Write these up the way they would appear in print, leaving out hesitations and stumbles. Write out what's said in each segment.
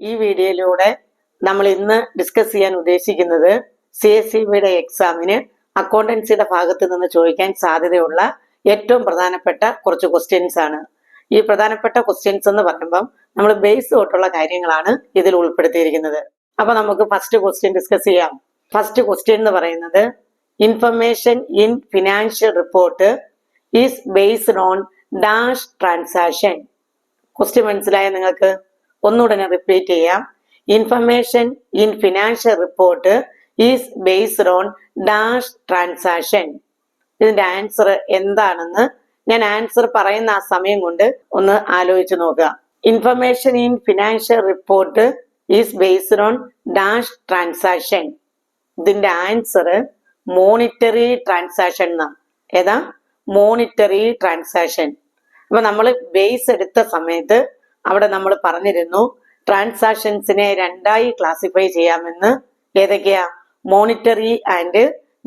ഈ വീഡിയോയിലൂടെ നമ്മൾ ഇന്ന് ഡിസ്കസ് ചെയ്യാൻ ഉദ്ദേശിക്കുന്നത് CSEB-യുടെ എക്സാമിന് അക്കൗണ്ടൻസിയുടെ ഭാഗത്ത് നിന്ന് ചോദിക്കാൻ സാധ്യതയുള്ള ഏറ്റവും പ്രധാനപ്പെട്ട കുറച്ച് ക്വസ്റ്റ്യൻസ് ആണ്. ഈ പ്രധാനപ്പെട്ട ക്വസ്റ്റ്യൻസ് എന്ന് പറയുമ്പം നമ്മൾ ബേസ് തൊട്ടുള്ള കാര്യങ്ങളാണ് ഇതിൽ ഉൾപ്പെടുത്തിയിരിക്കുന്നത്. അപ്പൊ നമുക്ക് ഫസ്റ്റ് ക്വസ്റ്റ്യൻ ഡിസ്കസ് ചെയ്യാം. ഫസ്റ്റ് ക്വസ്റ്റ്യൻ എന്ന് പറയുന്നത് information in financial report is based on dash transaction. Question മനസ്സിലായ നിങ്ങൾക്ക്? ഒന്നുകൂടെ ഞാൻ റിപ്പീറ്റ് ചെയ്യാം. Information in financial report is based on dash transaction. ഇതിന്റെ ആൻസർ എന്താണെന്ന് ഞാൻ ആൻസർ പറയുന്ന ആ സമയം കൊണ്ട് ഒന്ന് ആലോചിച്ച് നോക്കുക. Information in financial report is based on dash transaction. ഇതിന്റെ ആൻസർ മോണിറ്ററി ട്രാൻസാക്ഷൻ എന്നാണ്. ഏതാ? Monetary transaction. അപ്പൊ നമ്മൾ ബേസ് എടുത്ത സമയത്ത് അവിടെ നമ്മൾ പറഞ്ഞിരുന്നു ട്രാൻസാക്ഷൻസിനെ രണ്ടായി ക്ലാസിഫൈ ചെയ്യാമെന്ന്. ഏതൊക്കെയാ? Monetary and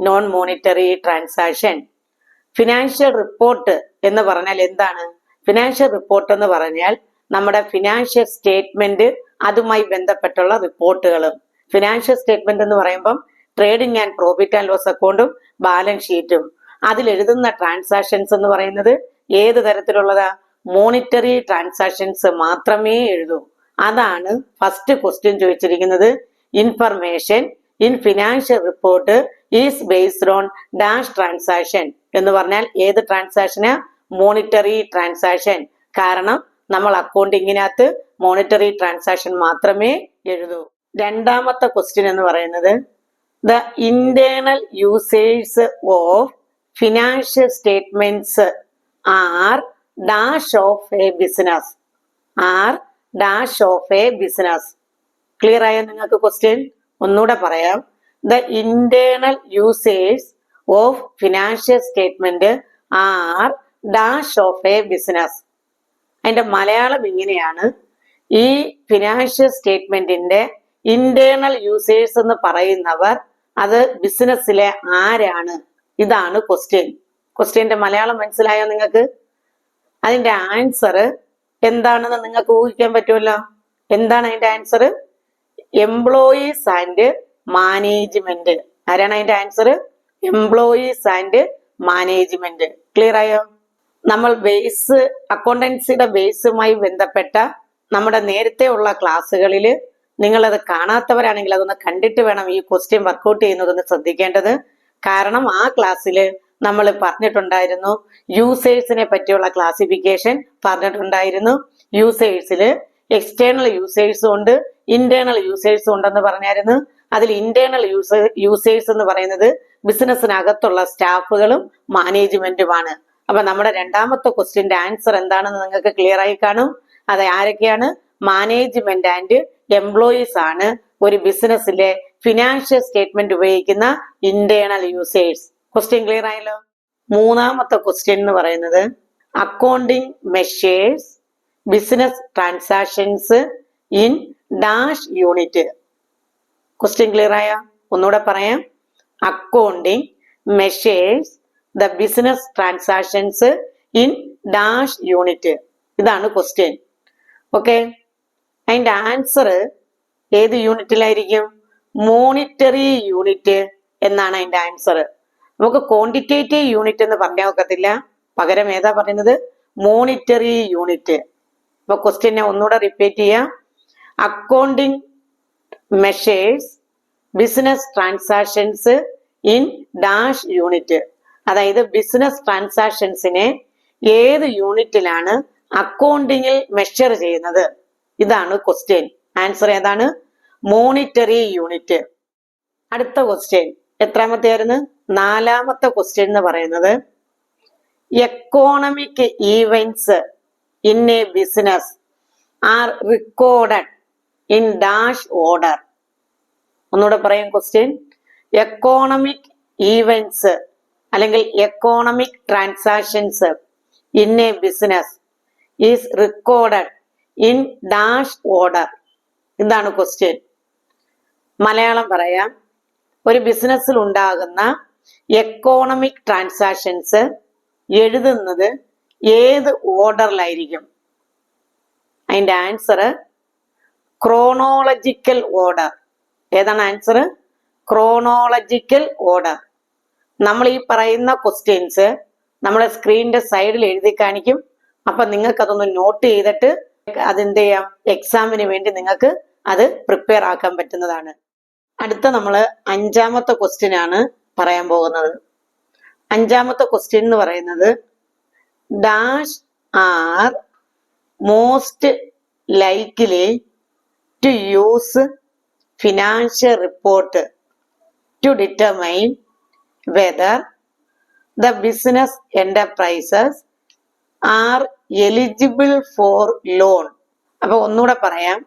non monetary transaction. Financial report എന്ന് പറഞ്ഞാൽ എന്താണ്? ഫിനാൻഷ്യൽ റിപ്പോർട്ട് എന്ന് പറഞ്ഞാൽ നമ്മുടെ ഫിനാൻഷ്യൽ സ്റ്റേറ്റ്മെന്റ്, അതുമായി ബന്ധപ്പെട്ടുള്ള റിപ്പോർട്ടുകളും. ഫിനാൻഷ്യൽ സ്റ്റേറ്റ്മെന്റ് എന്ന് പറയുമ്പം trading and profit and loss അക്കൗണ്ടും ബാലൻസ് ഷീറ്റും. അതിൽ എഴുതുന്ന ട്രാൻസാക്ഷൻസ് എന്ന് പറയുന്നത് ഏത് തരത്തിലുള്ളതാ? മോണിറ്ററി ട്രാൻസാക്ഷൻസ് മാത്രമേ എഴുതൂ. അതാണ് ഫസ്റ്റ് ക്വസ്റ്റ്യൻ ചോദിച്ചിരിക്കുന്നത്. Information in financial report is based on dash transaction എന്ന് പറഞ്ഞാൽ ഏത് ട്രാൻസാക്ഷനാ? Monetary transaction. കാരണം നമ്മൾ അക്കൗണ്ടിങ്ങിനകത്ത് മോണിറ്ററി ട്രാൻസാക്ഷൻ മാത്രമേ എഴുതൂ. രണ്ടാമത്തെ ക്വസ്റ്റ്യൻ എന്ന് പറയുന്നത് the internal users of financial statements are dash of a business. Are dash of a business. Clear ആയോ നിങ്ങൾക്ക് ക്വസ്റ്റ്യൻ? ഒന്നുകൂടെ പറയാം. The internal users of financial statement are dash of a business. അതിന്റെ മലയാളം ഇങ്ങനെയാണ്. ഈ ഫിനാൻഷ്യൽ സ്റ്റേറ്റ്മെന്റിന്റെ ഇന്റേണൽ യൂസേഴ്സ് എന്ന് പറയുന്നവർ അത് ബിസിനസ്സിലെ ആരാണ്? ഇതാണ് ക്വസ്റ്റ്യൻ. ക്വസ്റ്റ്യന്റെ മലയാളം മനസ്സിലായോ നിങ്ങൾക്ക്? അതിന്റെ ആൻസർ എന്താണെന്ന് നിങ്ങൾക്ക് ഊഹിക്കാൻ പറ്റുമല്ലോ. എന്താണ് അതിന്റെ ആൻസർ? Employees and management. ആരാണ് അതിന്റെ answer? Employees and management. Clear ആയോ? നമ്മൾ ബേസ്, അക്കൗണ്ടൻസിയുടെ ബേസുമായി ബന്ധപ്പെട്ട നമ്മുടെ നേരത്തെ ഉള്ള ക്ലാസ്സുകളിൽ നിങ്ങളത് കാണാത്തവരാണെങ്കിൽ അതൊന്ന് കണ്ടിട്ട് വേണം ഈ ക്വസ്റ്റ്യൻ വർക്കൗട്ട് ചെയ്യുന്നതൊന്ന് ശ്രദ്ധിക്കേണ്ടത്. കാരണം ആ ക്ലാസ്സിൽ നമ്മൾ പറഞ്ഞിട്ടുണ്ടായിരുന്നു, യൂസേഴ്സിനെ പറ്റിയുള്ള ക്ലാസിഫിക്കേഷൻ പറഞ്ഞിട്ടുണ്ടായിരുന്നു. യൂസേഴ്സിൽ എക്സ്റ്റേണൽ യൂസേഴ്സും ഉണ്ട്, ഇന്റേണൽ യൂസേഴ്സും ഉണ്ടെന്ന് പറഞ്ഞായിരുന്നു. അതിൽ ഇന്റേണൽ യൂസേഴ്സ് എന്ന് പറയുന്നത് ബിസിനസ്സിനകത്തുള്ള സ്റ്റാഫുകളും മാനേജ്മെന്റുമാണ്. അപ്പൊ നമ്മുടെ രണ്ടാമത്തെ ക്വസ്റ്റ്യന്റെ ആൻസർ എന്താണെന്ന് നിങ്ങൾക്ക് ക്ലിയർ ആയി കാണും. അത് ആരൊക്കെയാണ്? മാനേജ്മെന്റ് ആൻഡ് എംപ്ലോയീസ് ആണ് ഒരു ബിസിനസ്സിലെ ഫിനാൻഷ്യൽ സ്റ്റേറ്റ്മെന്റ് ഉപയോഗിക്കുന്ന ഇന്റേണൽ യൂസേഴ്സ്. ക്വസ്റ്റ്യൻ ക്ലിയർ ആയല്ലോ. മൂന്നാമത്തെ ക്വസ്റ്റ്യൻ എന്ന് പറയുന്നത് accounting measures business transactions in dash unit. Question clear ആയ? ഒന്നുകൂടെ പറയാം. Accounting measures the business transactions in dash unit. ഇതാണ് ക്വസ്റ്റ്യൻ. ഓക്കെ. അതിന്റെ ആൻസർ ഏത് യൂണിറ്റിലായിരിക്കും? മോണിറ്ററി യൂണിറ്റ് എന്നാണ് അതിന്റെ ആൻസർ. നമുക്ക് ക്വാണ്ടിറ്റേറ്റീവ് യൂണിറ്റ് എന്ന് പറഞ്ഞാൽ ഒക്കത്തില്ല. പകരം ഏതാ പറയുന്നത്? Monetary unit. അപ്പൊ ക്വസ്റ്റ്യനെ ഒന്നുകൂടെ റിപ്പീറ്റ് ചെയ്യാം. Accounting measures business transactions in dash unit. അതായത് ബിസിനസ് ട്രാൻസാക്ഷൻസിനെ ഏത് യൂണിറ്റിലാണ് അക്കൗണ്ടിങ്ങിൽ മെഷർ ചെയ്യുന്നത്? ഇതാണ് ക്വസ്റ്റ്യൻ. ആൻസർ ഏതാണ്? Monetary unit. അടുത്ത ക്വസ്റ്റ്യൻ എത്രാമത്തെ ആയിരുന്നു? നാലാമത്തെ ക്വസ്റ്റ്യൻ എന്ന് പറയുന്നത് economic events in A business R recorded in dash order. ഒന്നുകൂടെ പറയും ക്വസ്റ്റ്യൻ. എക്കോണമിക് ഈവന്റ്സ് അല്ലെങ്കിൽ economic transactions in A business is recorded in dash order. ഇതാണ് ക്വസ്റ്റ്യൻ. മലയാളം പറയാം. ഒരു ബിസിനസ്സിൽ ഉണ്ടാകുന്ന എക്കോണമിക് ട്രാൻസാക്ഷൻസ് എഴുതുന്നത് ഏത് ഓർഡറിലായിരിക്കും? അതിന്റെ ആൻസർ ക്രോണോളജിക്കൽ ഓർഡർ. ഏതാണ് ആൻസർ? Chronological order. നമ്മൾ ഈ പറയുന്ന ക്വസ്റ്റ്യൻസ് നമ്മുടെ സ്ക്രീനിന്റെ സൈഡിൽ എഴുതി കാണിക്കും. അപ്പൊ നിങ്ങൾക്ക് അതൊന്ന് നോട്ട് ചെയ്തിട്ട് അതെന്ത് ചെയ്യാം, എക്സാമിന് വേണ്ടി നിങ്ങൾക്ക് അത് പ്രിപ്പയർ ആക്കാൻ പറ്റുന്നതാണ്. അടുത്ത നമ്മൾ 5ാമത്തെ ക്വസ്റ്റ്യൻ ആണ് പറയാൻ പോകുന്നത്. 5ാമത്തെ ക്വസ്റ്റ്യൻ എന്ന് പറയുന്നത് dash are most likely to use financial report to determine whether the business enterprises are eligible for loan. അപ്പൊ ഒന്നുകൂടെ പറയാം.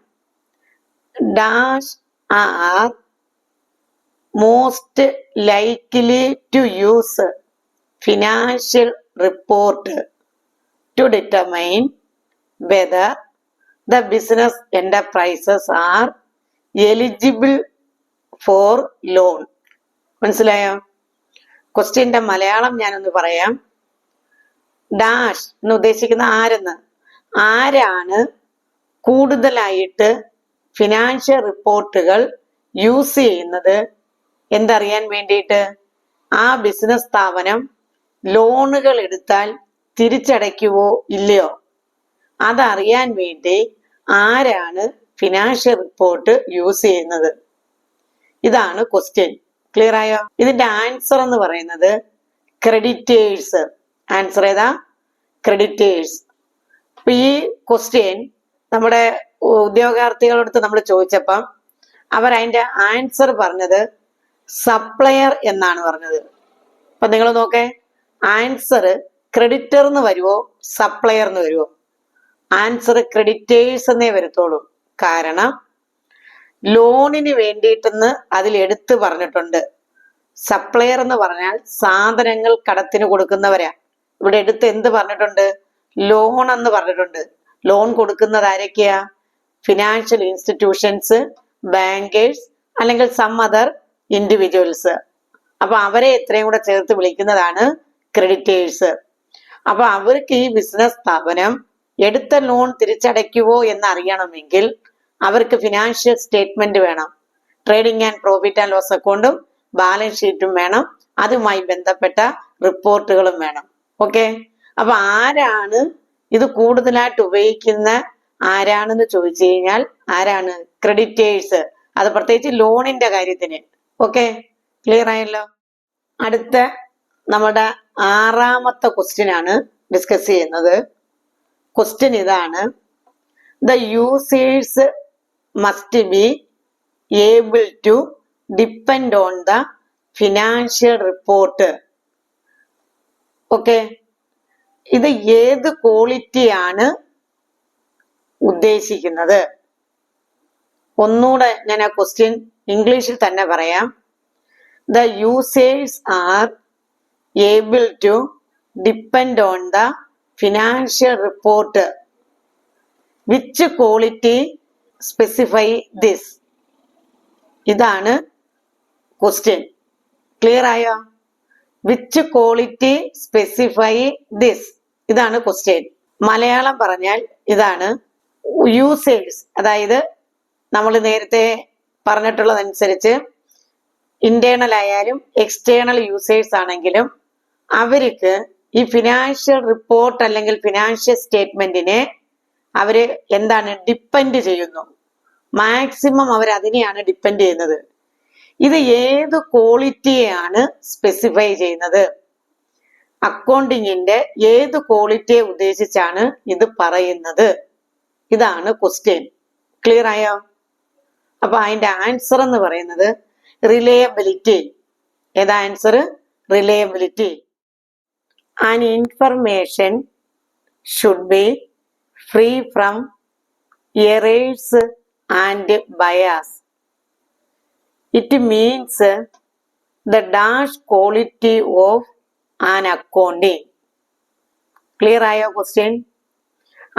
Dash are most likely to use financial report to determine whether the business enterprises are eligible for loan. മനസ്സിലായോ? ക്വസ്റ്റ്യന്റെ മലയാളം ഞാനൊന്ന് പറയാം. Dash എന്ന് ഉദ്ദേശിക്കുന്ന ആരെന്ന്, ആരാണ് കൂടുതലായിട്ട് ഫിനാൻഷ്യൽ റിപ്പോർട്ടുകൾ യൂസ് ചെയ്യുന്നത് എന്തറിയാൻ വേണ്ടിയിട്ട്? ആ ബിസിനസ് സ്ഥാപനം ലോണുകൾ എടുത്താൽ തിരിച്ചടയ്ക്കുവോ ഇല്ലയോ അതറിയാൻ വേണ്ടി ആരാണ് ഫിനാൻഷ്യൽ റിപ്പോർട്ട് യൂസ് ചെയ്യുന്നത്? ഇതാണ് ക്വസ്റ്റ്യൻ. ക്ലിയർ ആയോ? ഇതിന്റെ ആൻസർ എന്ന് പറയുന്നത് ക്രെഡിറ്റേഴ്സ്. ആൻസർ ഏതാ? ക്രെഡിറ്റേഴ്സ്. അപ്പൊ ഈ ക്വസ്റ്റ്യൻ നമ്മുടെ ഉദ്യോഗാർത്ഥികളടുത്ത് നമ്മൾ ചോദിച്ചപ്പം അവർ അതിന്റെ ആൻസർ പറഞ്ഞത് സപ്ലയർ എന്നാണ് പറഞ്ഞത്. അപ്പൊ നിങ്ങൾ നോക്കേ, ആൻസർ ക്രെഡിറ്റർ എന്ന് വരുവോ സപ്ലയർ എന്ന് വരുവോ? ആൻസർ ക്രെഡിറ്റേഴ്സ് എന്നേ വരത്തുള്ളൂ. കാരണം ലോണിന് വേണ്ടിയിട്ടെന്ന് അതിൽ എടുത്തു പറഞ്ഞിട്ടുണ്ട്. സപ്ലയർ എന്ന് പറഞ്ഞാൽ സാധനങ്ങൾ കടത്തിന് കൊടുക്കുന്നവരാ. ഇവിടെ എടുത്ത് എന്ത് പറഞ്ഞിട്ടുണ്ട്? ലോൺ എന്ന് പറഞ്ഞിട്ടുണ്ട്. ലോൺ കൊടുക്കുന്നത് ആരൊക്കെയാ? ഫിനാൻഷ്യൽ ഇൻസ്റ്റിറ്റ്യൂഷൻസ്, ബാങ്കേഴ്സ്, അല്ലെങ്കിൽ സം അതർ ഇൻഡിവിജ്വൽസ്. അപ്പൊ അവരെ എത്രയും കൂടെ ചേർത്ത് വിളിക്കുന്നതാണ് ക്രെഡിറ്റേഴ്സ്. അപ്പൊ അവർക്ക് ഈ ബിസിനസ് സ്ഥാപനം എടുത്ത ലോൺ തിരിച്ചടയ്ക്കുവോ എന്ന് അറിയണമെങ്കിൽ അവർക്ക് ഫിനാൻഷ്യൽ സ്റ്റേറ്റ്മെന്റ് വേണം. Trading and profit and loss അക്കൗണ്ടും ബാലൻസ് ഷീറ്റും വേണം. അതുമായി ബന്ധപ്പെട്ട റിപ്പോർട്ടുകളും വേണം. ഓക്കെ. അപ്പൊ ആരാണ് ഇത് കൂടുതലായിട്ട് ഉപയോഗിക്കുന്ന ആരാണെന്ന് ചോദിച്ചു കഴിഞ്ഞാൽ ആരാണ്? ക്രെഡിറ്റേഴ്സ്. അത് പ്രത്യേകിച്ച് ലോണിന്റെ കാര്യത്തിന്. ഓക്കെ, ക്ലിയർ ആയല്ലോ? അടുത്ത നമ്മുടെ 6ാമത്തെ ക്വസ്റ്റ്യൻ ആണ് ഡിസ്കസ് ചെയ്യുന്നത്. ക്വസ്റ്റ്യൻ ഇതാണ്: the users must be able to depend on the financial report. Okay, ഇത് ഏത് ക്വാളിറ്റിയാണ് ഉദ്ദേശിക്കുന്നത്? ഒന്നുകൂടെ ഞാൻ ആ ക്വസ്റ്റ്യൻ ഇംഗ്ലീഷിൽ തന്നെ പറയാം. The users are able to depend on the financial report. Which quality specify this? ഇതാണ് ക്വസ്റ്റ്യൻ. ക്ലിയർ ആയോ? Which quality specify this? ഇതാണ് ക്വസ്റ്റ്യൻ. മലയാളം പറഞ്ഞാൽ ഇതാണ്. യൂസേഴ്സ്, അതായത് നമ്മൾ നേരത്തെ പറഞ്ഞിട്ടുള്ളതനുസരിച്ച് ഇന്റേണൽ ആയാലും എക്സ്റ്റേണൽ യൂസേഴ്സ് ആണെങ്കിലും അവർക്ക് ഈ ഫിനാൻഷ്യൽ റിപ്പോർട്ട് അല്ലെങ്കിൽ ഫിനാൻഷ്യൽ സ്റ്റേറ്റ്മെന്റിനെ അവര് എന്താണ് ഡിപ്പെൻഡ് ചെയ്യുന്നു. മാക്സിമം അവർ അതിനെയാണ് ഡിപ്പെൻഡ് ചെയ്യുന്നത്. ഇത് ഏത് ക്വാളിറ്റിയെയാണ് സ്പെസിഫൈ ചെയ്യുന്നത്? അക്കൗണ്ടിങ്ങിന്റെ ഏത് ക്വാളിറ്റിയെ ഉദ്ദേശിച്ചാണ് ഇത് പറയുന്നത്? ഇതാണ് ക്വസ്റ്റ്യൻ. ക്ലിയർ ആയോ? അപ്പൊ അതിന്റെ ആൻസർ എന്ന് പറയുന്നത് റിലയബിലിറ്റി. ഏതാ answer? Reliability. An information should be free from errors and bias. It means the dash quality of an accounting. Clear ആയോ question?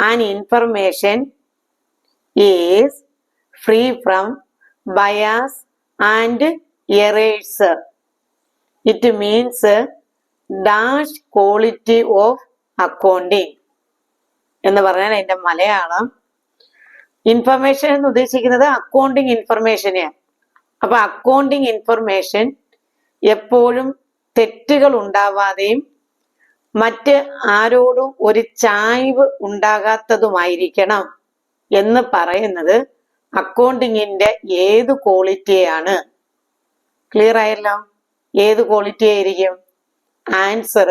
An information is free from bias and errors. It means dash quality of accounting എന്ന് പറഞ്ഞാൽ അതിന്റെ Malayalam information എന്ന് ഉദ്ദേശിക്കുന്നത് accounting ഇൻഫർമേഷനെയാണ്. അപ്പൊ accounting information എപ്പോഴും തെറ്റുകൾ ഉണ്ടാവാതെയും മറ്റ് ആരോടും ഒരു ചായ്വ് ഉണ്ടാകാത്തതുമായിരിക്കണം എന്ന് പറയുന്നത് അക്കൗണ്ടിങ്ങിന്റെ ഏത് ക്വാളിറ്റിയാണ്? ക്ലിയർ ആയല്ലോ? ഏത് ക്വാളിറ്റി ആയിരിക്കും? Answer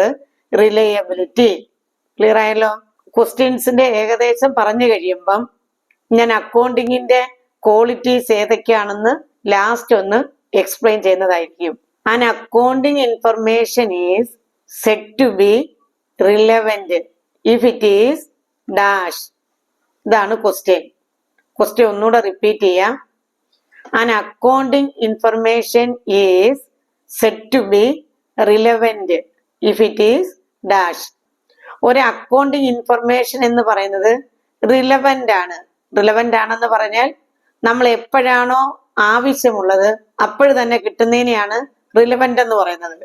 reliability. ക്ലിയർ ആയല്ലോ? ക്വസ്റ്റ്യൻസിന്റെ ഏകദേശം പറഞ്ഞു കഴിയുമ്പം ഞാൻ അക്കൗണ്ടിങ്ങിന്റെ ക്വാളിറ്റീസ് ഏതൊക്കെയാണെന്ന് ലാസ്റ്റ് ഒന്ന് എക്സ്പ്ലെയിൻ ചെയ്യുന്നതായിരിക്കും. An accounting information is said to be relevant if it is dash. ഇതാണ് ക്വസ്റ്റ്യൻ. ക്വസ്റ്റ്യൻ ഒന്നുകൂടെ റിപ്പീറ്റ് ചെയ്യാം. An accounting information is said to be relevant if it is dash. ഒരു അക്കൗണ്ടിങ് ഇൻഫർമേഷൻ എന്ന് പറയുന്നത് relevant ആണ്. Relevant ആണെന്ന് പറഞ്ഞാൽ നമ്മൾ എപ്പോഴാണോ ആവശ്യമുള്ളത് അപ്പോൾ തന്നെ കിട്ടുന്നതിനെയാണ് റിലവന്റ് എന്ന് പറയുന്നത്.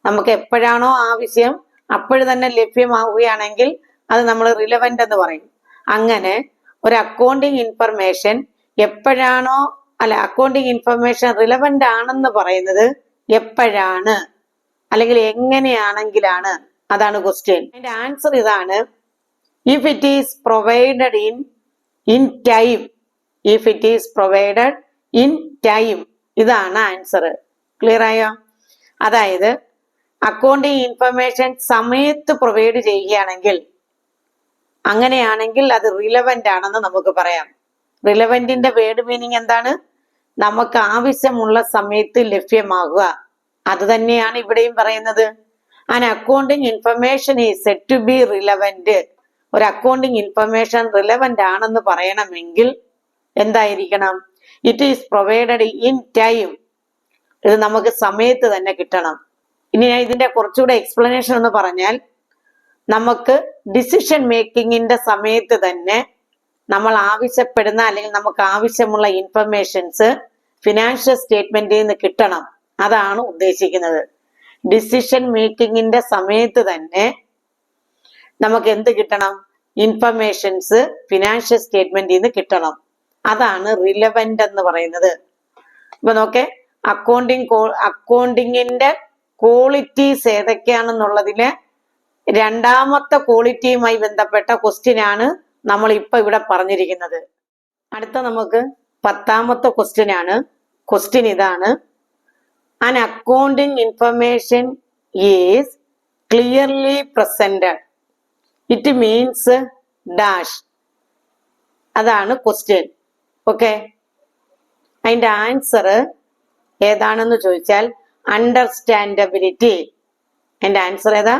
നമുക്ക് എപ്പോഴാണോ ആവശ്യം അപ്പോൾ തന്നെ ലഭ്യമാവുകയാണെങ്കിൽ അത് നമ്മൾ റിലവന്റ് എന്ന് പറയും. അങ്ങനെ ഒരു അക്കൗണ്ടിങ് ഇൻഫർമേഷൻ എപ്പോഴാണോ അക്കൗണ്ടിങ് ഇൻഫർമേഷൻ റിലവന്റ് ആണെന്ന് പറയുന്നത് എപ്പോഴാണ് അല്ലെങ്കിൽ എങ്ങനെയാണെങ്കിലാണ്. അതാണ് ക്വസ്റ്റ്യൻ. അതിന്റെ ആൻസർ ഇതാണ്. If it is provided in time. If it is provided in time. ഇതാണ് ആൻസർ. ക്ലിയർ ആയോ? അതായത് അക്കൗണ്ടിങ് ഇൻഫർമേഷൻ സമയത്ത് പ്രൊവൈഡ് ചെയ്യുകയാണെങ്കിൽ, അങ്ങനെയാണെങ്കിൽ അത് റിലവന്റ് ആണെന്ന് നമുക്ക് പറയാം. റിലവന്റിന്റെ വേർഡ് മീനിങ് എന്താണ്? നമുക്ക് ആവശ്യമുള്ള സമയത്ത് ലഭ്യമാകുക. അത് തന്നെയാണ് ഇവിടെയും പറയുന്നത്. An accounting information is said to be relevant. ഒരു അക്കൗണ്ടിങ് ഇൻഫർമേഷൻ റിലവന്റ് ആണെന്ന് പറയണമെങ്കിൽ എന്തായിരിക്കണം? It is provided in time. ഇത് നമുക്ക് സമയത്ത് തന്നെ കിട്ടണം. ഇനി ഞാൻ ഇതിന്റെ കുറച്ചുകൂടെ എക്സ്പ്ലനേഷൻ എന്ന് പറഞ്ഞാൽ, നമുക്ക് ഡിസിഷൻ മേക്കിങ്ങിന്റെ സമയത്ത് തന്നെ നമ്മൾ ആവശ്യപ്പെടുന്ന അല്ലെങ്കിൽ നമുക്ക് ആവശ്യമുള്ള ഇൻഫർമേഷൻസ് ഫിനാൻഷ്യൽ സ്റ്റേറ്റ്മെന്റിൽ നിന്ന് കിട്ടണം. അതാണ് ഉദ്ദേശിക്കുന്നത്. ഡിസിഷൻ മേക്കിങ്ങിന്റെ സമയത്ത് തന്നെ നമുക്ക് എന്ത് കിട്ടണം? ഇൻഫർമേഷൻസ് ഫിനാൻഷ്യൽ സ്റ്റേറ്റ്മെന്റിൽ നിന്ന് കിട്ടണം. അതാണ് റിലവന്റ് എന്ന് പറയുന്നത്. ഇപ്പൊ നോക്കേ, അക്കൗണ്ടിങ്ങിന്റെ ക്വാളിറ്റീസ് ഏതൊക്കെയാണെന്നുള്ളതില് രണ്ടാമത്തെ ക്വാളിറ്റിയുമായി ബന്ധപ്പെട്ട ക്വസ്റ്റ്യൻ ആണ് നമ്മൾ ഇപ്പൊ ഇവിടെ പറഞ്ഞിരിക്കുന്നത്. അടുത്ത നമുക്ക് 10ാമത്തെ ക്വസ്റ്റ്യൻ ആണ്. ക്വസ്റ്റ്യൻ ഇതാണ്. An accounting information is clearly presented. It means dash. അതാണ് ക്വസ്റ്റ്യൻ. ഓക്കെ, അതിന്റെ ആൻസർ ഏതാണെന്ന് ചോദിച്ചാൽ അണ്ടർസ്റ്റാൻഡബിലിറ്റി. അതിന്റെ ആൻസർ ഏതാ?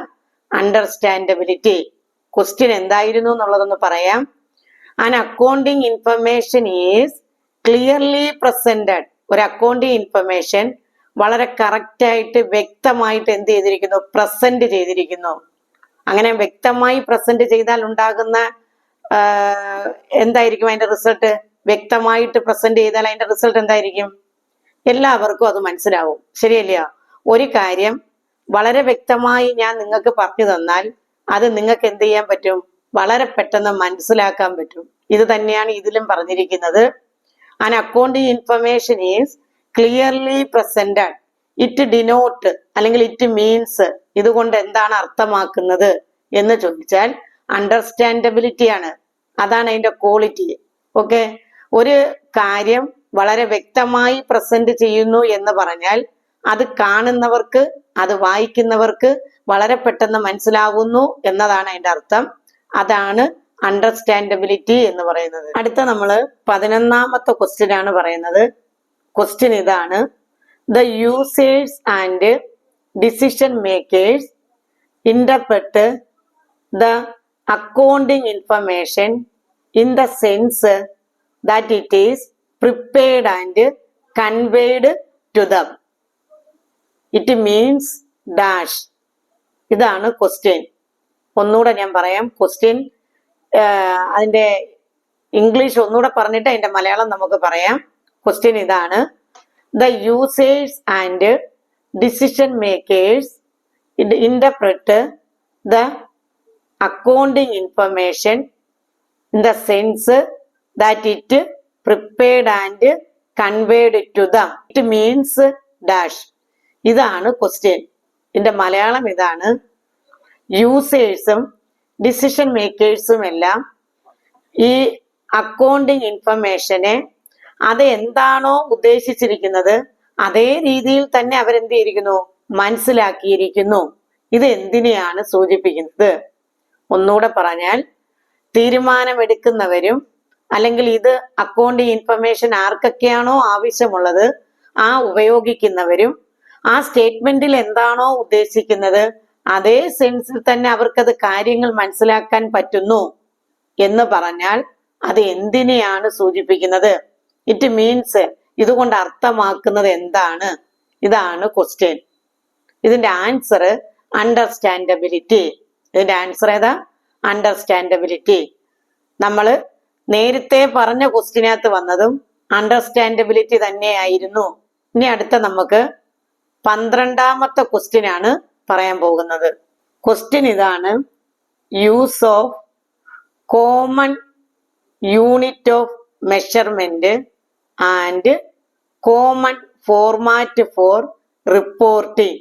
അണ്ടർസ്റ്റാൻഡബിലിറ്റി. ക്വസ്റ്റ്യൻ എന്തായിരുന്നു എന്നുള്ളതൊന്ന് പറയാം. An accounting information is clearly presented. ഒരു അക്കൗണ്ടിങ് ഇൻഫർമേഷൻ വളരെ കറക്റ്റ് ആയിട്ട് വ്യക്തമായിട്ട് എന്ത് ചെയ്തിരിക്കുന്നു? പ്രസന്റ് ചെയ്തിരിക്കുന്നു. അങ്ങനെ വ്യക്തമായി പ്രസന്റ് ചെയ്താൽ ഉണ്ടാകുന്ന എന്തായിരിക്കും അതിന്റെ റിസൾട്ട്? വ്യക്തമായിട്ട് പ്രസന്റ് ചെയ്താൽ അതിന്റെ റിസൾട്ട് എന്തായിരിക്കും? എല്ലാവർക്കും അത് മനസ്സിലാവും. ശരിയല്ലയോ? ഒരു കാര്യം വളരെ വ്യക്തമായി ഞാൻ നിങ്ങൾക്ക് പറഞ്ഞു തന്നാൽ അത് നിങ്ങൾക്ക് എന്ത് ചെയ്യാൻ പറ്റും? വളരെ പെട്ടെന്ന് മനസ്സിലാക്കാൻ പറ്റും. ഇത് തന്നെയാണ് ഇതിലും പറഞ്ഞിരിക്കുന്നത്. An accounting information is clearly presented. It denote അല്ലെങ്കിൽ ഇറ്റ് മീൻസ്. ഇതുകൊണ്ട് എന്താണ് അർത്ഥമാക്കുന്നത് എന്ന് ചോദിച്ചാൽ അണ്ടർസ്റ്റാൻഡബിലിറ്റി ആണ്. അതാണ് അതിന്റെ ക്വാളിറ്റി. ഓക്കെ, ഒരു കാര്യം വളരെ വ്യക്തമായി പ്രസന്റ് ചെയ്യുന്നു എന്ന് പറഞ്ഞാൽ അത് കാണുന്നവർക്ക്, അത് വായിക്കുന്നവർക്ക് വളരെ പെട്ടെന്ന് മനസ്സിലാകുന്നു എന്നതാണ് അതിന്റെ അർത്ഥം. അതാണ് അണ്ടർസ്റ്റാൻഡബിലിറ്റി എന്ന് പറയുന്നത്. അടുത്ത നമ്മള് 11ാമത്തെ ക്വസ്റ്റ്യൻ ആണ് പറയുന്നത്. ക്വസ്റ്റ്യൻ ഇതാണ്. The users and decision makers interpret the accounting information in the sense that it is prepared and conveyed to them. It means dash. ഇതാണ് ക്വസ്റ്റ്യൻ. ഒന്നുകൂടെ ഞാൻ പറയാം ക്വസ്റ്റ്യൻ. അതിന്റെ ഇംഗ്ലീഷ് ഒന്നുകൂടെ പറഞ്ഞിട്ട് അതിന്റെ മലയാളം നമുക്ക് പറയാം. ക്വസ്റ്റ്യൻ ഇതാണ്. The users and decision makers interpret the accounting information in the sense that it prepared and conveyed to them. It means dash. ഇതാണ് ക്വസ്റ്റ്യൻ. ഇതിന്റെ മലയാളം ഇതാണ്. യൂസേഴ്സും ഡിസിഷൻ മേക്കേഴ്സും എല്ലാം ഈ അക്കൗണ്ടിങ് ഇൻഫർമേഷനെ അത് എന്താണോ ഉദ്ദേശിച്ചിരിക്കുന്നത് അതേ രീതിയിൽ തന്നെ അവരെന്ത് ചെയ്തിരിക്കുന്നു, മനസ്സിലാക്കിയിരിക്കുന്നു. ഇത് എന്തിനെയാണ് സൂചിപ്പിക്കുന്നത്? ഒന്നുകൂടെ പറഞ്ഞാൽ, തീരുമാനമെടുക്കുന്നവരും അല്ലെങ്കിൽ ഇത് അക്കൗണ്ടിങ് ഇൻഫർമേഷൻ ആർക്കൊക്കെയാണോ ആവശ്യമുള്ളത് ആ ഉപയോഗിക്കുന്നവരും ആ സ്റ്റേറ്റ്മെന്റിൽ എന്താണോ ഉദ്ദേശിക്കുന്നത് അതേ സെൻസിൽ തന്നെ അവർക്കത് കാര്യങ്ങൾ മനസ്സിലാക്കാൻ പറ്റുന്നു എന്ന് പറഞ്ഞാൽ അത് എന്തിനെയാണ് സൂചിപ്പിക്കുന്നത്? ഇറ്റ് മീൻസ്, ഇതുകൊണ്ട് അർത്ഥമാക്കുന്നത് എന്താണ്? ഇതാണ് ക്വസ്റ്റ്യൻ. ഇതിന്റെ ആൻസർ അണ്ടർസ്റ്റാൻഡബിലിറ്റി. ഇതിന്റെ ആൻസർ ഏതാ? അണ്ടർസ്റ്റാൻഡബിലിറ്റി. നമ്മൾ നേരത്തെ പറഞ്ഞ ക്വസ്റ്റ്യനകത്ത് വന്നതും അണ്ടർസ്റ്റാൻഡബിലിറ്റി തന്നെയായിരുന്നു. ഇനി അടുത്ത നമുക്ക് 12ാമത്തെ ക്വസ്റ്റ്യൻ ആണ് പറയാൻ പോകുന്നത്. ക്വസ്റ്റ്യൻ ഇതാണ്: use of common unit of measurement and common format four reporting.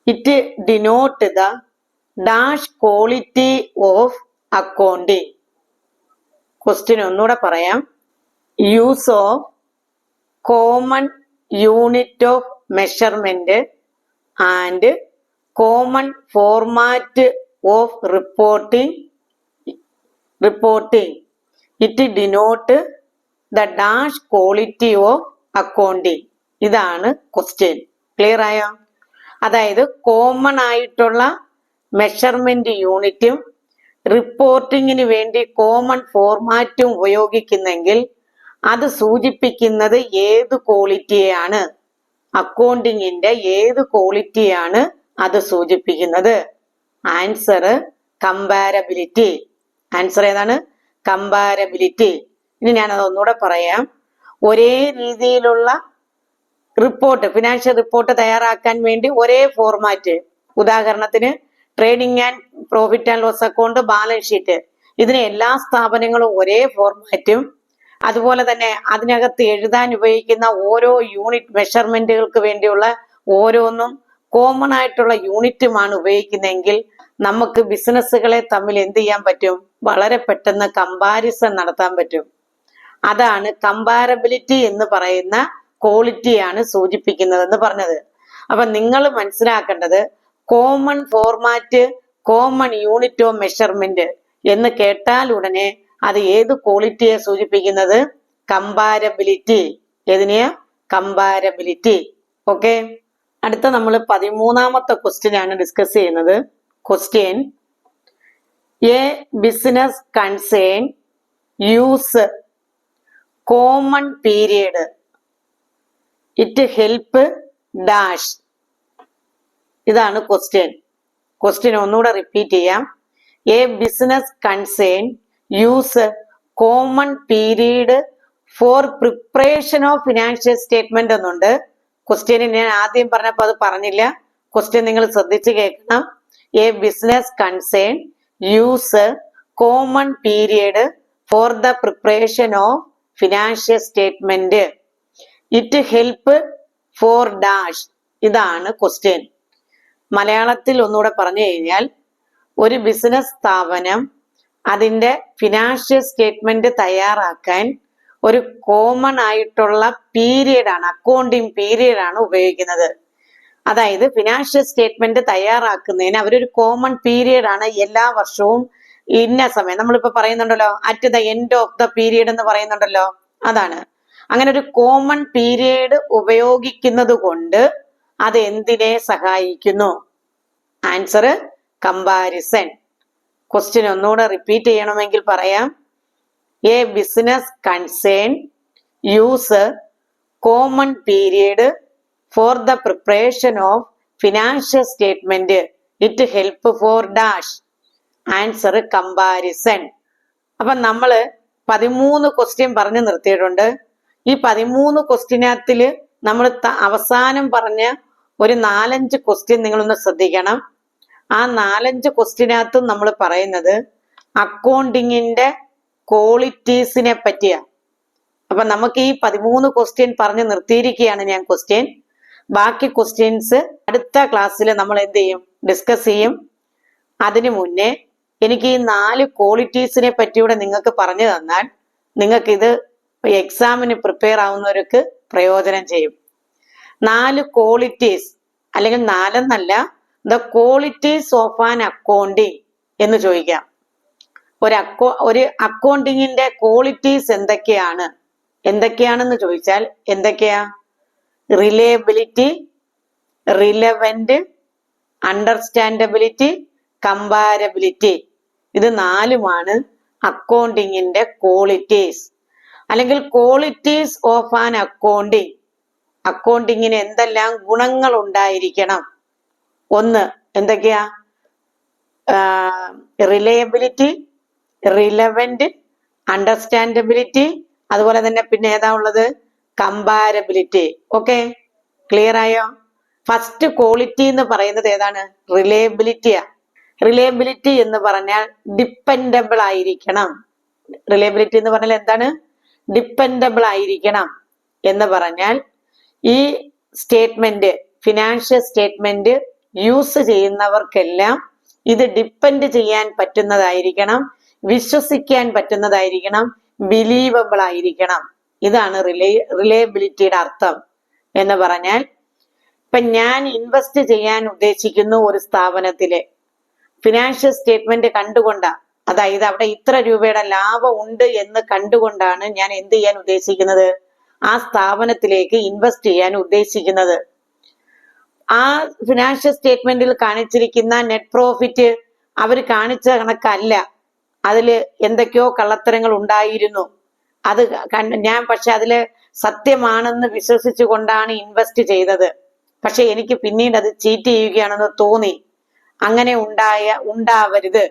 It denote the dash quality of accounting. Question ഒന്നുകൂടെ പറയാം. Use of common unit of measurement and common format of reporting. It denote the dash quality of accounting. ഇതാണ് question. Clear ആയോ? അതായത് common ആയിട്ടുള്ള measurement യൂണിറ്റും റിപ്പോർട്ടിങ്ങിന് വേണ്ടി common ഫോർമാറ്റും ഉപയോഗിക്കുന്നെങ്കിൽ അത് സൂചിപ്പിക്കുന്നത് ഏത് ക്വാളിറ്റിയാണ്? അക്കൗണ്ടിങ്ങിന്റെ ഏത് ക്വാളിറ്റിയാണ് അത് സൂചിപ്പിക്കുന്നത്? Answer comparability. ആൻസർ ഏതാണ്? കമ്പാരബിലിറ്റി. ഇനി ഞാനത് ഒന്നുകൂടെ പറയാം. ഒരേ രീതിയിലുള്ള റിപ്പോർട്ട്, ഫിനാൻഷ്യൽ റിപ്പോർട്ട് തയ്യാറാക്കാൻ വേണ്ടി ഒരേ ഫോർമാറ്റ്, ഉദാഹരണത്തിന് trading and profit and loss account, balance sheet, ഇതിന് എല്ലാ സ്ഥാപനങ്ങളും ഒരേ ഫോർമാറ്റും അതുപോലെ തന്നെ അതിനകത്ത് എഴുതാൻ ഉപയോഗിക്കുന്ന ഓരോ യൂണിറ്റ് മെഷർമെന്റുകൾക്ക് വേണ്ടിയുള്ള ഓരോന്നും കോമൺ ആയിട്ടുള്ള യൂണിറ്റുമാണ് ഉപയോഗിക്കുന്നതെങ്കിൽ നമുക്ക് ബിസിനസ്സുകളെ തമ്മിൽ എന്ത് ചെയ്യാൻ പറ്റും? വളരെ പെട്ടെന്ന് കമ്പാരിസൺ നടത്താൻ പറ്റും. അതാണ് കമ്പാരബിലിറ്റി എന്ന് പറയുന്ന ക്വാളിറ്റിയാണ് സൂചിപ്പിക്കുന്നതെന്ന് പറഞ്ഞത്. അപ്പൊ നിങ്ങൾ മനസ്സിലാക്കേണ്ടത്, common format, common unit of measurement എന്ന് കേട്ടാൽ ഉടനെ അത് ഏത് ക്വാളിറ്റിയെ സൂചിപ്പിക്കുന്നത്? കമ്പാരബിലിറ്റി. ഏതിനെയാ? കമ്പാരബിലിറ്റി. ഓക്കെ. അടുത്ത നമ്മൾ 13ാമത്തെ ക്വസ്റ്റ്യൻ ആണ് ഡിസ്കസ് ചെയ്യുന്നത്. Question: A business concern use common period. It help dash. ഇതാണ് ക്വസ്റ്റ്യൻ. ക്വസ്റ്റ്യൻ ഒന്നുകൂടെ റിപ്പീറ്റ് ചെയ്യാം. A business concern use common period for preparation of financial statement എന്നുണ്ട്. ക്വസ്റ്റ്യൻ ഞാൻ ആദ്യം പറഞ്ഞപ്പോൾ അത് പറഞ്ഞില്ല. ക്വസ്റ്റ്യൻ നിങ്ങൾ ശ്രദ്ധിച്ച് കേൾക്കണം. A business concern use common period for the preparation of financial statement. It help for dash. ഇതാണ് ക്വസ്റ്റ്യൻ. മലയാളത്തിൽ ഒന്നുകൂടെ പറഞ്ഞു കഴിഞ്ഞാൽ, ഒരു ബിസിനസ് സ്ഥാപനം അതിന്റെ ഫിനാൻഷ്യൽ സ്റ്റേറ്റ്മെന്റ് തയ്യാറാക്കാൻ ഒരു കോമൺ ആയിട്ടുള്ള പീരിയഡാണ്, അക്കൗണ്ടിങ് പീരിയഡാണ് ഉപയോഗിക്കുന്നത്. അതായത് ഫിനാൻഷ്യൽ സ്റ്റേറ്റ്മെന്റ് തയ്യാറാക്കുന്നതിന് അവരൊരു കോമൺ പീരിയഡാണ് എല്ലാ വർഷവും ഇന്ന സമയം, നമ്മളിപ്പോ പറയുന്നുണ്ടല്ലോ at the end of the period എന്ന് പറയുന്നുണ്ടല്ലോ, അതാണ്. അങ്ങനെ ഒരു കോമൺ പീരിയഡ് ഉപയോഗിക്കുന്നത് കൊണ്ട് അത് എന്തിനെ സഹായിക്കുന്നു? Answer comparison. ക്വസ്റ്റ്യൻ ഒന്നുകൂടെ റിപ്പീറ്റ് ചെയ്യണമെങ്കിൽ പറയാം. A business concern use common period for the preparation of financial statement. It help for dash. Answer comparison. അപ്പൊ നമ്മള് 13 ക്വസ്റ്റ്യൻ പറഞ്ഞു നിർത്തിയിട്ടുണ്ട്. ഈ 13 ക്വസ്റ്റ്യനകത്തില് നമ്മൾ അവസാനം പറഞ്ഞ ഒരു 4-5 ക്വസ്റ്റ്യൻ നിങ്ങളൊന്ന് ശ്രദ്ധിക്കണം. ആ 4-5 ക്വസ്റ്റ്യനകത്തും നമ്മൾ പറയുന്നത് അക്കൗണ്ടിങ്ങിന്റെ ക്വാളിറ്റീസിനെ പറ്റിയാ. അപ്പൊ നമുക്ക് ഈ 13 ക്വസ്റ്റ്യൻ പറഞ്ഞു നിർത്തിയിരിക്കുകയാണ് ഞാൻ ക്വസ്റ്റ്യൻ. ബാക്കി ക്വസ്റ്റ്യൻസ് അടുത്ത ക്ലാസ്സിൽ നമ്മൾ എന്ത് ചെയ്യും, ഡിസ്കസ് ചെയ്യും. അതിനു മുന്നേ എനിക്ക് ഈ 4 ക്വാളിറ്റീസിനെ പറ്റിയൂടെ നിങ്ങൾക്ക് പറഞ്ഞു തന്നാൽ നിങ്ങൾക്ക് ഇത് എക്സാമിന് പ്രിപ്പയർ ആവുന്നവർക്ക് പ്രയോജനം ചെയ്യും. 4 ക്വാളിറ്റീസ്, അല്ലെങ്കിൽ 4 എന്നല്ല, the qualities of an accounting എന്ന് ചോദിക്കാം. ഒരു അക്കൗണ്ടിങ്ങിന്റെ ക്വാളിറ്റീസ് എന്തൊക്കെയാണെന്ന് ചോദിച്ചാൽ എന്തൊക്കെയാ? Reliability, relevant, understandability, comparability. ഇത് 4ഉമാണ് അക്കൗണ്ടിങ്ങിന്റെ ക്വാളിറ്റീസ്, അല്ലെങ്കിൽ ക്വാളിറ്റീസ് ഓഫ് ആൻ അക്കൗണ്ടിങ്. അക്കൗണ്ടിങ്ങിന് എന്തെല്ലാം ഗുണങ്ങൾ ഉണ്ടായിരിക്കണം? ഒന്ന് എന്തൊക്കെയാ? റിലയബിലിറ്റി, റിലവന്റ്, അണ്ടർസ്റ്റാൻഡബിലിറ്റി, അതുപോലെ തന്നെ പിന്നെ ഏതാ ഉള്ളത്? കമ്പാരബിലിറ്റി. ഓക്കെ, ക്ലിയർ ആയോ? ഫസ്റ്റ് ക്വാളിറ്റി എന്ന് പറയുന്നത് ഏതാണ്? റിലയബിലിറ്റിയാ. റിലയബിലിറ്റി എന്ന് പറഞ്ഞാൽ ഡിപ്പെൻഡബിൾ ആയിരിക്കണം. റിലയബിലിറ്റി എന്ന് പറഞ്ഞാൽ എന്താണ്? ഡിപ്പെൻഡബിൾ ആയിരിക്കണം എന്ന് പറഞ്ഞാൽ ഈ സ്റ്റേറ്റ്മെന്റ്, ഫിനാൻഷ്യൽ സ്റ്റേറ്റ്മെന്റ് യൂസ് ചെയ്യുന്നവർക്കെല്ലാം ഇത് ഡിപ്പെൻഡ് ചെയ്യാൻ പറ്റുന്നതായിരിക്കണം, വിശ്വസിക്കാൻ പറ്റുന്നതായിരിക്കണം, ബിലീവബിൾ ആയിരിക്കണം. ഇതാണ് റിലയബിലിറ്റിയുടെ അർത്ഥം. എന്ന് പറഞ്ഞാൽ ഇപ്പൊ ഞാൻ ഇൻവെസ്റ്റ് ചെയ്യാൻ ഉദ്ദേശിക്കുന്നു ഒരു സ്ഥാപനത്തിലെ ഫിനാൻഷ്യൽ സ്റ്റേറ്റ്മെന്റ് കണ്ടുകൊണ്ടാ, അതായത് അവിടെ ഇത്ര രൂപയുടെ ലാഭം ഉണ്ട് എന്ന് കണ്ടുകൊണ്ടാണ് ഞാൻ എന്ത് ചെയ്യാൻ ഉദ്ദേശിക്കുന്നത്, ആ സ്ഥാപനത്തിലേക്ക് ഇൻവെസ്റ്റ് ചെയ്യാൻ ഉദ്ദേശിക്കുന്നത്. ആ ഫിനാൻഷ്യൽ സ്റ്റേറ്റ്മെന്റിൽ കാണിച്ചിരിക്കുന്ന നെറ്റ് പ്രോഫിറ്റ് അവർ കാണിച്ച കണക്കല്ല, അതില് എന്തൊക്കെയോ കള്ളത്തരങ്ങൾ ഉണ്ടായിരുന്നു. അത് ഞാൻ പക്ഷെ അതില് സത്യമാണെന്ന് വിശ്വസിച്ചു കൊണ്ടാണ് ഇൻവെസ്റ്റ് ചെയ്തത്. പക്ഷെ എനിക്ക് പിന്നീട് അത് ചീറ്റ് ചെയ്യുകയാണെന്ന് തോന്നി. അങ്ങനെ ഉണ്ടാവരുത്.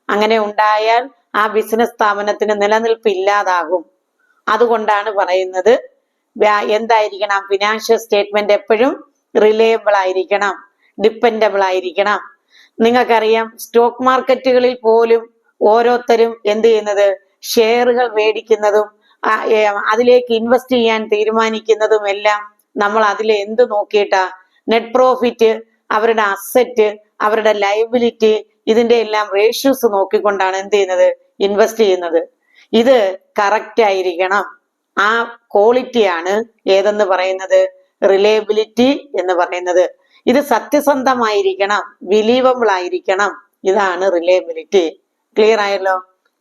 അങ്ങനെ ഉണ്ടായാൽ ആ ബിസിനസ് സ്ഥാപനത്തിന് നിലനിൽപ്പ് ഇല്ലാതാകും. അതുകൊണ്ടാണ് പറയുന്നത് എന്തായിരിക്കണം? ഫിനാൻഷ്യൽ സ്റ്റേറ്റ്മെന്റ് എപ്പോഴും റിലയബിൾ ആയിരിക്കണം, ഡിപ്പെൻഡബിൾ ആയിരിക്കണം. നിങ്ങൾക്കറിയാം, സ്റ്റോക്ക് മാർക്കറ്റുകളിൽ പോലും ഓരോരുത്തരും എന്ത് ചെയ്യുന്നത്, ഷെയറുകൾ മേടിക്കുന്നതും അതിലേക്ക് ഇൻവെസ്റ്റ് ചെയ്യാൻ തീരുമാനിക്കുന്നതും എല്ലാം നമ്മൾ അതിൽ എന്ത് നോക്കിയിട്ടാ? നെറ്റ് പ്രോഫിറ്റ്, അവരുടെ അസറ്റ്, അവരുടെ ലയബിലിറ്റി, ഇതിന്റെ എല്ലാം റേഷ്യോസ് നോക്കിക്കൊണ്ടാണ് എന്ത് ചെയ്യുന്നത്, ഇൻവെസ്റ്റ് ചെയ്യുന്നത്. ഇത് കറക്റ്റ് ആയിരിക്കണം. ആ ക്വാളിറ്റിയാണ് ഏതെന്ന് പറയുന്നത്? റിലയബിലിറ്റി എന്ന് പറയുന്നത്. ഇത് സത്യസന്ധമായിരിക്കണം, ബിലീവബിൾ ആയിരിക്കണം. ഇതാണ് റിലയബിലിറ്റി. ക്ലിയർ ആയല്ലോ?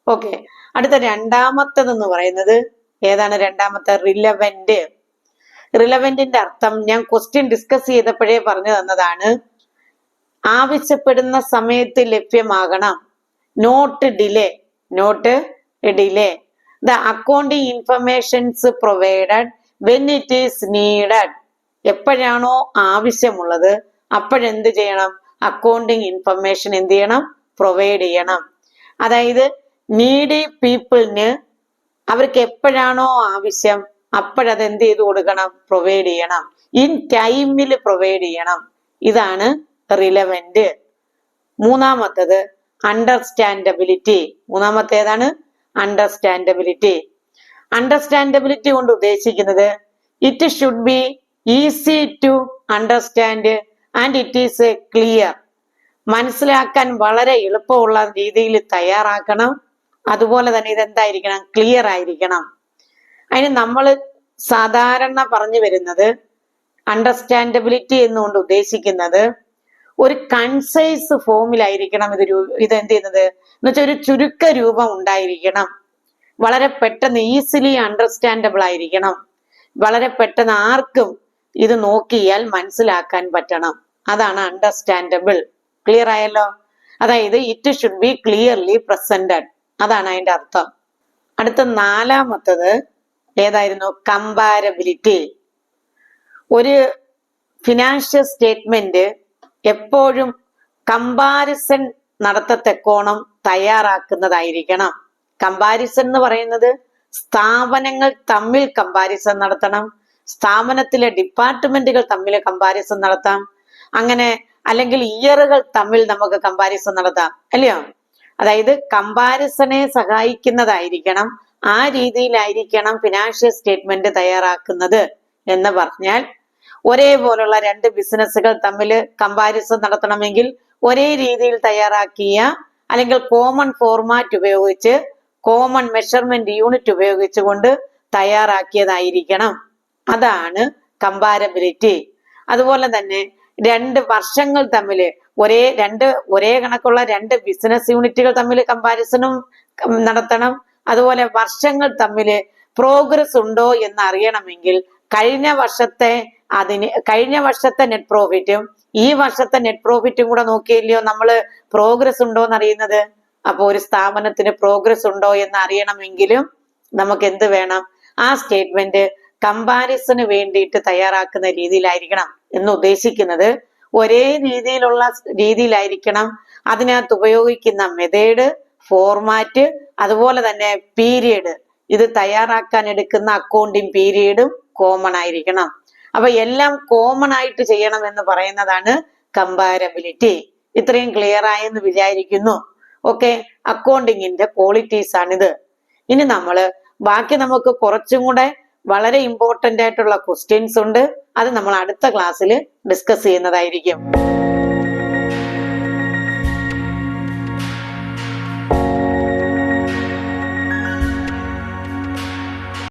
ഓക്കെ, അടുത്ത രണ്ടാമത്തേതെന്ന് പറയുന്നത് ഏതാണ്? രണ്ടാമത്തെ റിലവന്റ്. റിലവന്റിന്റെ അർത്ഥം ഞാൻ ക്വസ്റ്റ്യൻ ഡിസ്കസ് ചെയ്തപ്പോഴേ പറഞ്ഞു തന്നതാണ്. ആവശ്യപ്പെടുന്ന സമയത്ത് ലഭ്യമാകണം. Not delay. The accounting informations provided when it is needed. എപ്പോഴാണോ ആവശ്യമുള്ളത് അപ്പോഴെന്ത് ചെയ്യണം? അക്കൗണ്ടിങ് ഇൻഫർമേഷൻ എന്ത് ചെയ്യണം? പ്രൊവൈഡ് ചെയ്യണം. അതായത് നീഡി പീപ്പിളിന് അവർക്ക് എപ്പോഴാണോ ആവശ്യം അപ്പോഴത് എന്ത് ചെയ്ത് കൊടുക്കണം? പ്രൊവൈഡ് ചെയ്യണം. ഇൻ ടൈമിൽ പ്രൊവൈഡ് ചെയ്യണം. ഇതാണ് റിലവന്റ്. മൂന്നാമത്തത് അണ്ടർസ്റ്റാൻഡബിലിറ്റി. മൂന്നാമത്തേതാണ് അണ്ടർസ്റ്റാൻഡബിലിറ്റി. അണ്ടർസ്റ്റാൻഡബിലിറ്റി കൊണ്ട് ഉദ്ദേശിക്കുന്നത് it should be easy to understand and it is clear. മനസ്സിലാക്കാൻ വളരെ എളുപ്പമുള്ള രീതിയിൽ തയ്യാറാക്കണം. അതുപോലെ തന്നെ ഇതെന്തായിരിക്കണം? ക്ലിയർ ആയിരിക്കണം. അതിന് നമ്മൾ സാധാരണ പറഞ്ഞു വരുന്നത് അണ്ടർസ്റ്റാൻഡബിലിറ്റി എന്നുകൊണ്ട് ഉദ്ദേശിക്കുന്നത് ഒരു കൺസൈസ് ഫോമിലായിരിക്കണം ഇത് എന്ത് ചെയ്യുന്നത് എന്ന് വെച്ചാൽ ഒരു ചുരുക്ക രൂപം ഉണ്ടായിരിക്കണം. വളരെ പെട്ടെന്ന് ഈസിലി അണ്ടർസ്റ്റാൻഡബിൾ ആയിരിക്കണം. വളരെ പെട്ടെന്ന് ആർക്കും ഇത് നോക്കിയാൽ മനസ്സിലാക്കാൻ പറ്റണം. അതാണ് അണ്ടർസ്റ്റാൻഡബിൾ. ക്ലിയർ ആയല്ലോ? അതായത് it should be clearly presented. അതാണ് അതിന്റെ അർത്ഥം. അടുത്ത നാലാമത്തത് ഏതായിരുന്നു? കമ്പാരബിലിറ്റി. ഒരു ഫിനാൻഷ്യൽ സ്റ്റേറ്റ്മെന്റ് എപ്പോഴും കമ്പാരിസൺ നടത്തത്തക്കോണം തയ്യാറാക്കുന്നതായിരിക്കണം. കമ്പാരിസൺ എന്ന് പറയുന്നത് സ്ഥാപനങ്ങൾ തമ്മിൽ കമ്പാരിസൺ നടത്തണം, സ്ഥാപനത്തിലെ ഡിപ്പാർട്ട്മെന്റുകൾ തമ്മിൽ കമ്പാരിസൺ നടത്താം, അങ്ങനെ അല്ലെങ്കിൽ ഇയറുകൾ തമ്മിൽ നമുക്ക് കമ്പാരിസൺ നടത്താം, അല്ലയോ? അതായത് കമ്പാരിസനെ സഹായിക്കുന്നതായിരിക്കണം, ആ രീതിയിലായിരിക്കണം ഫിനാൻഷ്യൽ സ്റ്റേറ്റ്മെന്റ് തയ്യാറാക്കുന്നത് എന്ന് പറഞ്ഞാൽ, ഒരേപോലുള്ള രണ്ട് ബിസിനസ്സുകൾ തമ്മിൽ കമ്പാരിസൺ നടത്തണമെങ്കിൽ ഒരേ രീതിയിൽ തയ്യാറാക്കിയ അല്ലെങ്കിൽ കോമൺ ഫോർമാറ്റ് ഉപയോഗിച്ച് കോമൺ മെഷർമെന്റ് യൂണിറ്റ് ഉപയോഗിച്ചുകൊണ്ട് തയ്യാറാക്കിയതായിരിക്കണം. അതാണ് കമ്പാരബിലിറ്റി. അതുപോലെ തന്നെ രണ്ട് വർഷങ്ങൾ തമ്മിൽ ഒരേ കണക്കുള്ള രണ്ട് ബിസിനസ് യൂണിറ്റുകൾ തമ്മിൽ കമ്പാരിസണും നടത്തണം. അതുപോലെ വർഷങ്ങൾ തമ്മിൽ പ്രോഗ്രസ് ഉണ്ടോ എന്ന് അറിയണമെങ്കിൽ കഴിഞ്ഞ വർഷത്തെ നെറ്റ് പ്രോഫിറ്റും ഈ വർഷത്തെ നെറ്റ് പ്രോഫിറ്റും കൂടെ നോക്കിയില്ലയോ നമ്മള് പ്രോഗ്രസ് ഉണ്ടോ എന്ന് അറിയുന്നത്. അപ്പൊ ഒരു സ്ഥാപനത്തിന് പ്രോഗ്രസ് ഉണ്ടോ എന്ന് അറിയണമെങ്കിലും നമുക്ക് എന്ത് വേണം? ആ സ്റ്റേറ്റ്മെന്റ് കമ്പാരിസന് വേണ്ടിയിട്ട് തയ്യാറാക്കുന്ന രീതിയിലായിരിക്കണം. എന്ന് ഉദ്ദേശിക്കുന്നത് ഒരേ രീതിയിലായിരിക്കണം അതിനകത്ത് ഉപയോഗിക്കുന്ന മെത്തേഡ്, ഫോർമാറ്റ്, അതുപോലെ തന്നെ പീരിയഡ്, ഇത് തയ്യാറാക്കാൻ എടുക്കുന്ന അക്കൗണ്ടിങ് പീരിയഡും കോമൺ ആയിരിക്കണം. അപ്പൊ എല്ലാം കോമൺ ആയിട്ട് ചെയ്യണം എന്ന് പറയുന്നതാണ് കമ്പാരബിലിറ്റി. ഇത്രയും ക്ലിയർ ആയെന്ന് വിചാരിക്കുന്നു. ഓക്കെ, അക്കൗണ്ടിങ്ങിന്റെ ക്വാളിറ്റീസ് ആണിത്. ഇനി ബാക്കി നമുക്ക് കുറച്ചും കൂടെ വളരെ ഇമ്പോർട്ടന്റ് ആയിട്ടുള്ള ക്വസ്റ്റ്യൻസ് ഉണ്ട്. അത് നമ്മൾ അടുത്ത ക്ലാസ്സിൽ ഡിസ്കസ് ചെയ്യുന്നതായിരിക്കും.